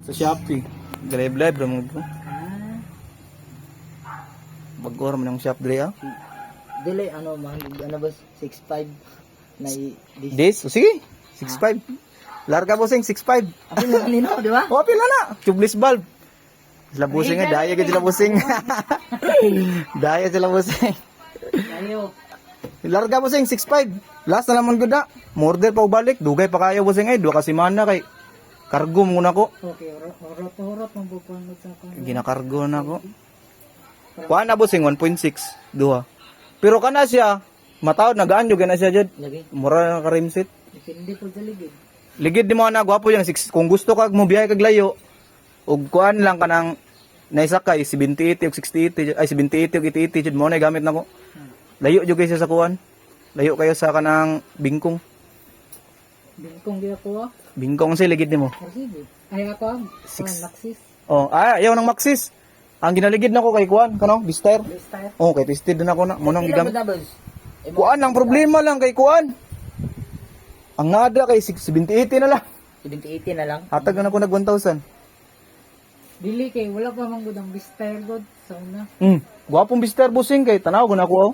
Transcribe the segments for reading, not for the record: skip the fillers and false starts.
Sa Shopee. Live ra mo bro. Bagor man ang shop dire ah. Dili ano man ano ba 6'5 na This, sige. 6'5. Larga bossing 6'5. Abi na nino, di ba? Oh, pila na. Tubeless valve. Sila bossing nga, daya gid sila bossing. Daya sila bossing. Ayo. Larga bossing 6'5. Last na naman gud na. Morder pa ubalik, dugay pa kayo bossing ay 2 ka semana kay kargo muna ko. Okay, horot man bukuan mo sa kan. Ginakargo na ko. Kuha na bossing 1.6 duha. Pero kana siya matawad nagaan jud na siya jud. Lagi. Mura na ka rimset. Hindi po daligid. Ligid di mo na gwapo yan kung gusto kag mo biyahe kag layo ug kuan lang kanang naisakay 7080 ug 6080 ay 7080 ug 8080 jud mo na gamit nako. Layo jud kayo sa kuan. Layo kayo sa kanang bingkong. Bingkong gyud ako. Bingkong say ligid nimo. Sige. Ay ako Maxis. Oh, ayaw nang Maxis. Ang ginaligid nako kay kuan kano Bister. Style. Oh, kay twisted na ako na mo nang gigamit. Doubles. Kuan ang problema lang kay kuan. Ang nada kay 7080 na lang. 7080 na lang. Hatag na ako nag 1,000. Dili kay wala pa man gud ang Bister god sa una. Gwapong Bister bossing kay tanaw ko na ako.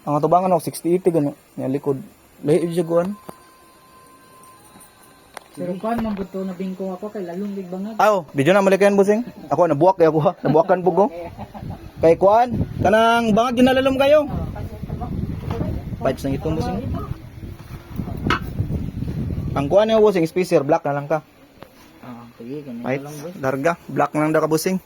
Ang atubangan ako 6080 gano. Nya likod. Lahi jud kuan. Pero kuan man gud to na bingkong ako kay lalong big bangag. Aw, di na malikayan bossing. Ako nabuwak kay ako ha. Nabuwakan pug ko. Kay kuan kanang bangag ginalalom kayo. Pipes nang itong bossing. Ang kuan niyo bossing spacer black na lang ka. Sige, ganito Right? lang boss. Larga, black na lang daw ka bossing.